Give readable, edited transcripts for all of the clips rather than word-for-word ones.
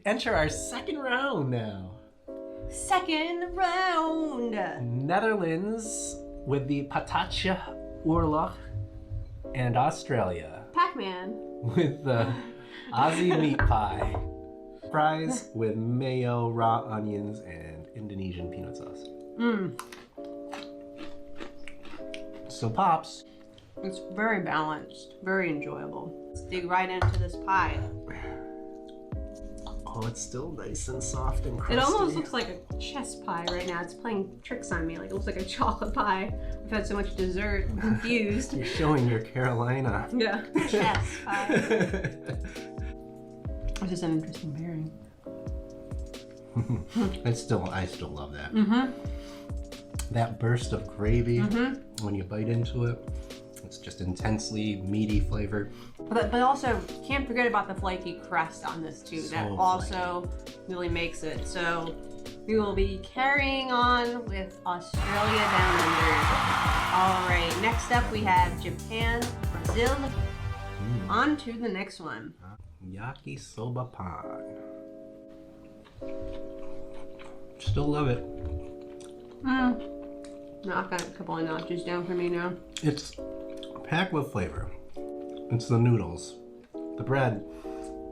enter our second round now. Second round. Netherlands with the patatje oorlog, and Australia Pac-Man. with the Aussie meat pie. Fries with mayo, raw onions, and Indonesian peanut sauce. So Pops. It's very balanced, very enjoyable. Let's dig right into this pie. Oh, it's still nice and soft and crusty. It almost looks like a chess pie right now. It's playing tricks on me. Like it looks like a chocolate pie. I've had so much dessert, I'm confused. You're showing your Carolina. Yeah, chess pie. This is an interesting pairing. I still love that. That burst of gravy when you bite into it. It's just intensely meaty flavor. But also, can't forget about the flaky crust on this too. So that also really makes it. So we will be carrying on with Australia Down Under. All right, next up we have Japan, Brazil. On to the next one. Yakisoba pan. Still love it. I've got a couple of notches down for me now. It's packed with flavor. It's the noodles. The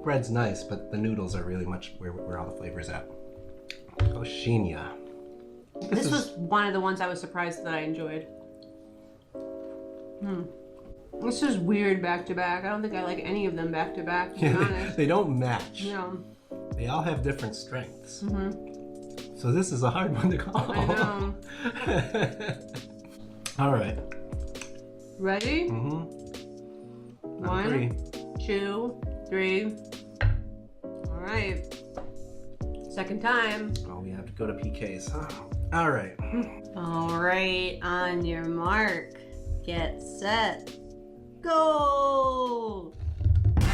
bread's nice, but the noodles are really much where all the flavor's at. Coxinha. This was one of the ones I was surprised that I enjoyed. This is weird back to back. I don't think I like any of them back to back, to be honest. They don't match. No. They all have different strengths. So this is a hard one to call. I know. All right. Ready? 1, 1, 2, 3. All right. Second time. Oh, we have to go to PKs. All right. All right. On your mark. Get set. Go! Yay!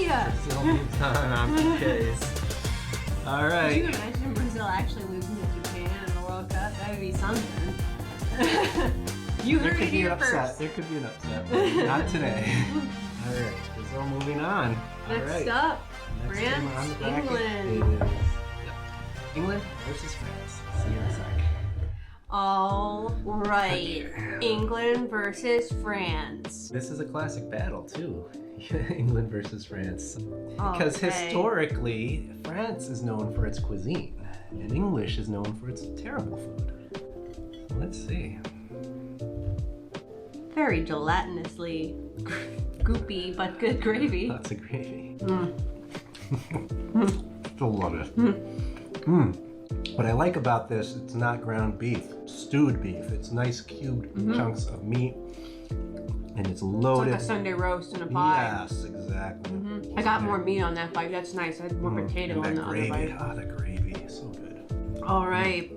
Brazil moves on PKs. All right. Could you imagine Brazil actually losing to Japan in the World Cup? That would be something. You heard it here first. There could be an upset, but not today. All right, Brazil moving on. Next up, Next game on the France, bracket England. is England versus France. See you in a sec. All right, England versus France. This is a classic battle too. England versus France. Okay. Because historically, France is known for its cuisine, and English is known for its terrible food. Let's see. Very gelatinously goopy, but good gravy. Lots of gravy. Still love it. What I like about this, it's not ground beef, stewed beef. It's nice cubed chunks of meat, and it's loaded. It's like a Sunday roast in a pie. Yes, exactly. I got more meat on that bite. That's nice. I had more potato on the other bite. Oh, the gravy is so good. All right.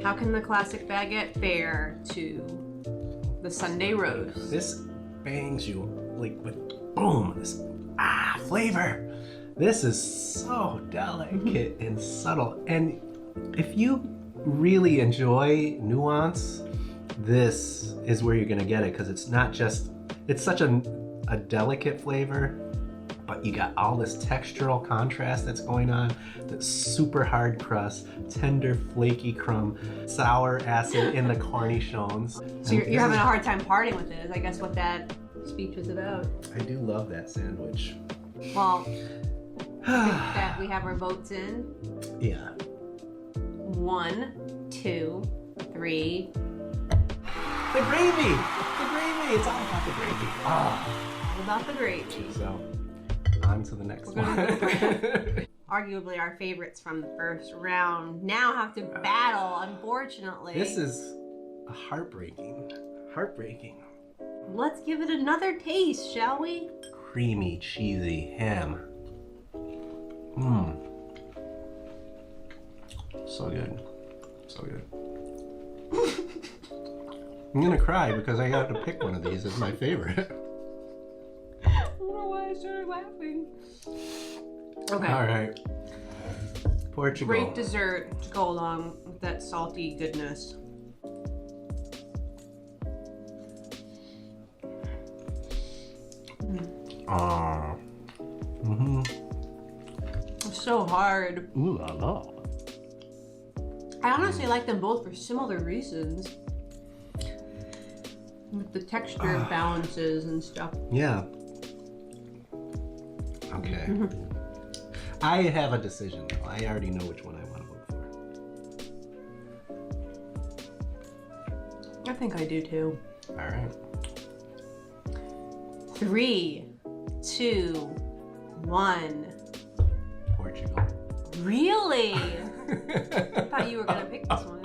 How can the classic baguette fare to the Sunday roast? This bangs you like with boom, this flavor. This is so delicate and subtle. And if you really enjoy nuance, this is where you're gonna get it, because it's not just, it's such a delicate flavor, but you got all this textural contrast that's going on. The super hard crust, tender flaky crumb, sour acid in the cornichones. So you're having a hard time parting with it, is I guess what that speech was about. I do love that sandwich. Well, I think that we have our votes in. Yeah. 1, 2, 3. The gravy! The gravy! It's all about the gravy. All about the gravy. So, on to the next one. Arguably our favorites from the first round now have to battle, unfortunately. This is heartbreaking. Heartbreaking. Let's give it another taste, shall we? Creamy, cheesy ham. So good. So good. I'm gonna cry because I got to pick one of these as my favorite. I don't know why I started laughing. Okay. All right. Portugal. Great dessert to go along with that salty goodness. so hard. Ooh la la. I honestly like them both for similar reasons. With the texture balances and stuff. Yeah. Okay. I have a decision though. I already know which one I want to vote for. I think I do too. All right. 3, 2, 1. Portugal. Really? I thought you were gonna pick this one.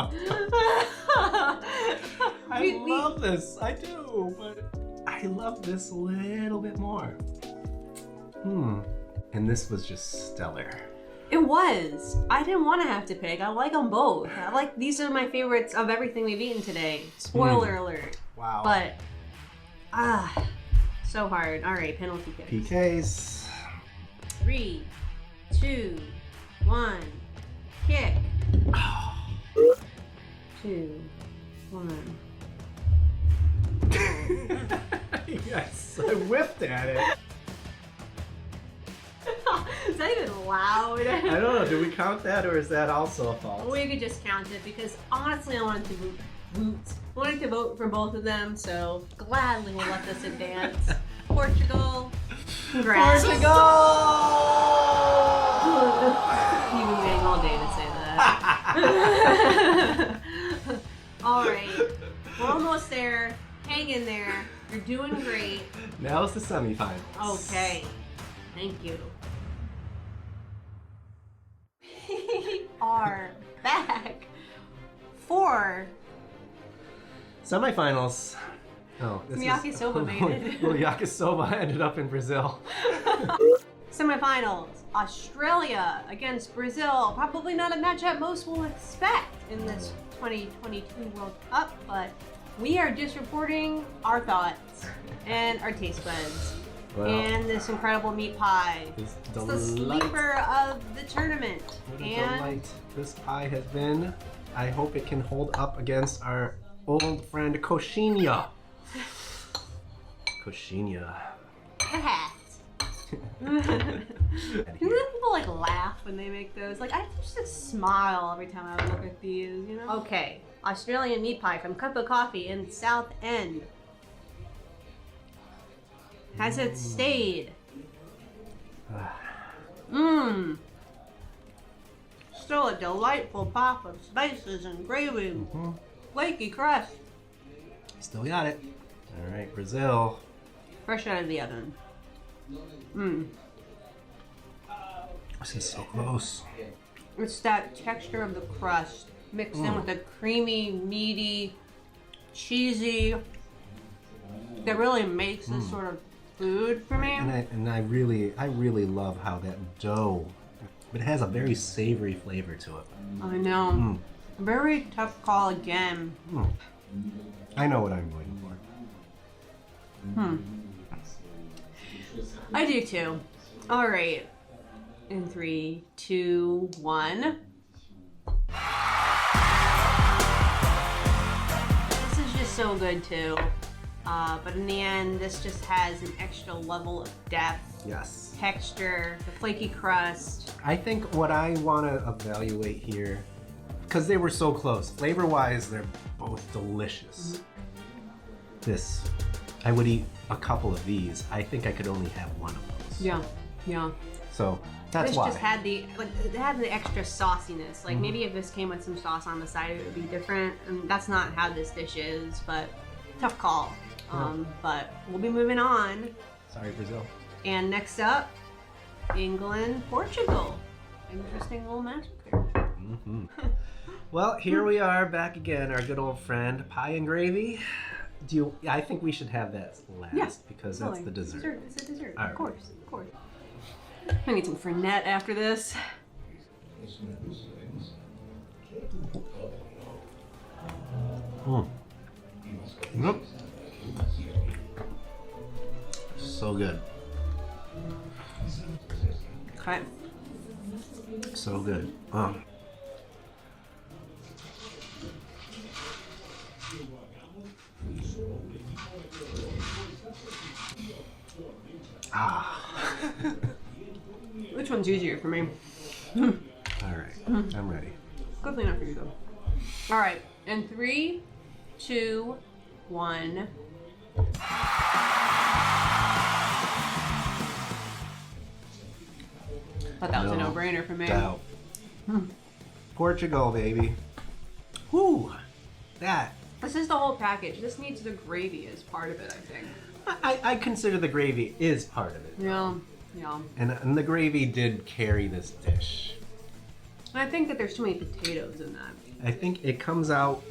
I love this. I do, but I love this a little bit more. And this was just stellar. It was. I didn't want to have to pick. I like them both. These are my favorites of everything we've eaten today. Spoiler alert. Wow. But, so hard. All right, penalty kicks. PKs. 3, 2, 1, kick. 2, 1. Yes, I whiffed at it. Is that even loud? I don't know. Do we count that, or is that also a fault? We could just count it because honestly, I wanted to vote for both of them. So gladly we'll let this advance. Portugal. Congrats. Portugal! You've been waiting all day to say that. All right, we're almost there. Hang in there. You're doing great. Now it's the semifinals. Okay. Thank you. We are back for Semifinals. Oh, this Yakisoba made it. Well, Yakisoba ended up in Brazil. Semifinals. Australia against Brazil. Probably not a matchup most will expect in this 2022 World Cup, but we are just reporting our thoughts and our taste buds. Well, and this incredible meat pie. It's the sleeper of the tournament. What a And delight this pie has been. I hope it can hold up against our old friend Coxinha. Coxinha. cat. You know people like laugh when they make those? Like I just smile every time I look at these, you know? Okay, Australian meat pie from Cup of Coffee in South End. Has it stayed? Mmm. Still a delightful pop of spices and gravy. Flaky crust. Still got it. All right, Brazil. Fresh out of the oven. Mmm. This is so close. It's that texture of the crust mixed in with the creamy, meaty, cheesy that really makes this sort of food for me. And I really love how that dough, it has a very savory flavor to it. I know. Very tough call again. I know what I'm waiting for. I do too. All right. In 3, 2, 1. This is just so good too. But in the end, this just has an extra level of depth, Yes. texture, the flaky crust. I think what I want to evaluate here, because they were so close, flavor-wise, they're both delicious. This, I would eat a couple of these. I think I could only have one of those. Yeah. So that's This why. just had the extra sauciness. Like maybe if this came with some sauce on the side, it would be different. And that's not how this dish is, but tough call. But we'll be moving on. Sorry, Brazil. And next up, England, Portugal. Interesting little matchup there. Well, here we are back again, our good old friend, pie and gravy. I think we should have that last because that's the dessert. It's a dessert, All of right. course. I need some Fernet after this. Yep. So good. Okay. So good. Which one's easier for me? All right, I'm ready. Good enough for you though. All right, in 3, 2, 1. Thought that was a no-brainer for me. Doubt. Portugal, baby. Whoo! That. This is the whole package. This needs the gravy as part of it, I think. I consider the gravy is part of it. Yeah, yeah. And the gravy did carry this dish. I think that there's too many potatoes in that. I think it comes out.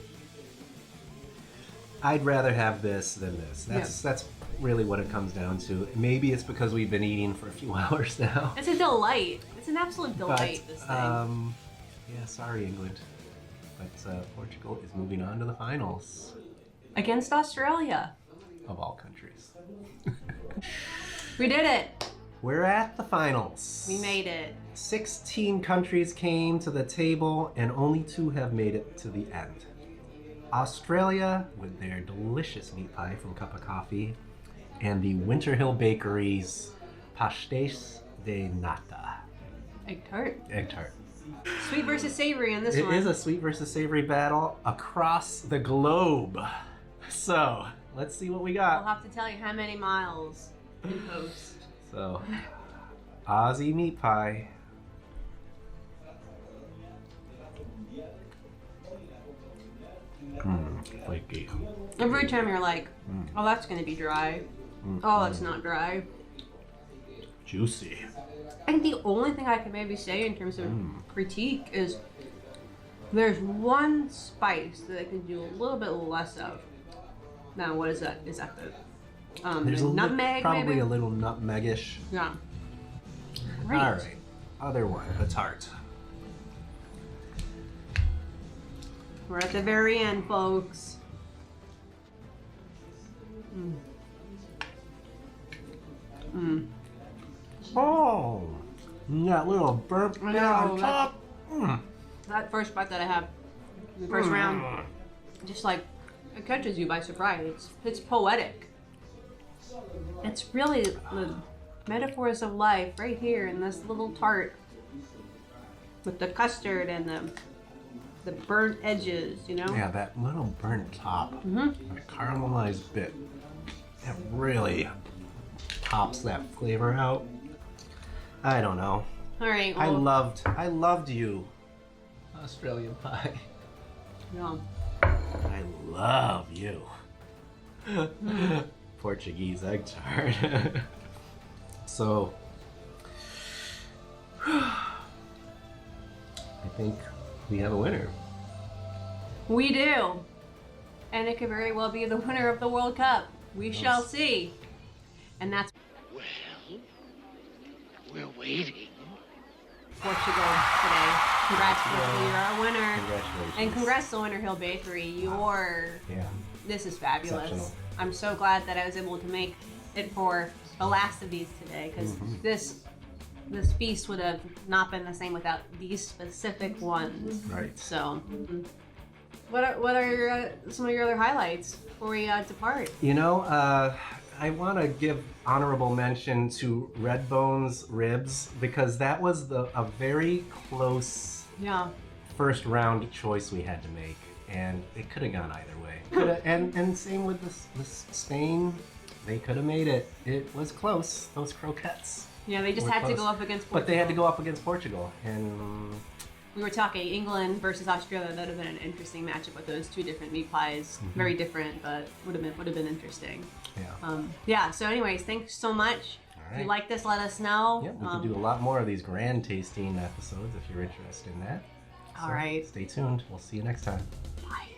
I'd rather have this than this. That's really what it comes down to. Maybe it's because we've been eating for a few hours now. It's a delight. It's an absolute delight, this thing. Yeah, sorry, England. But Portugal is moving on to the finals. Against Australia. Of all countries. We did it. We're at the finals. We made it. 16 countries came to the table and only 2 have made it to the end. Australia with their delicious meat pie from Cup of Coffee and the Winter Hill Bakery's pastéis de nata. Egg tart. Egg tart. Sweet versus savory in this one. It is a sweet versus savory battle across the globe. So, let's see what we got. I'll have to tell you how many miles in post. So, Aussie meat pie. Flaky. Every time you're like, oh, that's going to be dry. Oh, it's not dry. Juicy. I think the only thing I can maybe say in terms of critique is there's one spice that I can do a little bit less of. Now, what is that? Is that the There's nutmeg, probably maybe? a little nutmegish. Yeah. Great. All right, other one, the tart. We're at the very end, folks. Oh, that little burnt I bit know, on top. That first bite that I have in the first round, just like, it catches you by surprise. It's poetic. It's really the metaphors of life right here in this little tart with the custard and the burnt edges, you know? Yeah, that little burnt top, that caramelized bit, it really pops that flavor out. I don't know. All right. I Well, loved you, Australian pie. yeah. I love you. Portuguese egg tart. So, I think we have a winner. We do. And it could very well be the winner of the World Cup. We shall see. And that's Well, we're waiting. Portugal today. Congrats, Portugal. You're our winner. Congratulations. And congrats to Winter Hill Bakery. Yeah. This is fabulous. Exceptional. I'm so glad that I was able to make it for the last of these today, because this feast would have not been the same without these specific ones. Right. So, what are some of your other highlights before we depart? You know, I want to give honorable mention to Red Bones Ribs because that was a very close Yeah. first round choice we had to make, and it could have gone either way. And same with this Spain, they could have made it. It was close. Those croquettes. Yeah, they just Were had to close. go up against Portugal. But they had to go up against Portugal, and We were talking England versus Australia. That would have been an interesting matchup with those two different meat pies. Very different, but would have been interesting. yeah. Yeah. So, anyways, thanks so much. If you like this, let us know. Yeah, we can do a lot more of these grand tasting episodes if you're interested in that. All right. Stay tuned. We'll see you next time. Bye.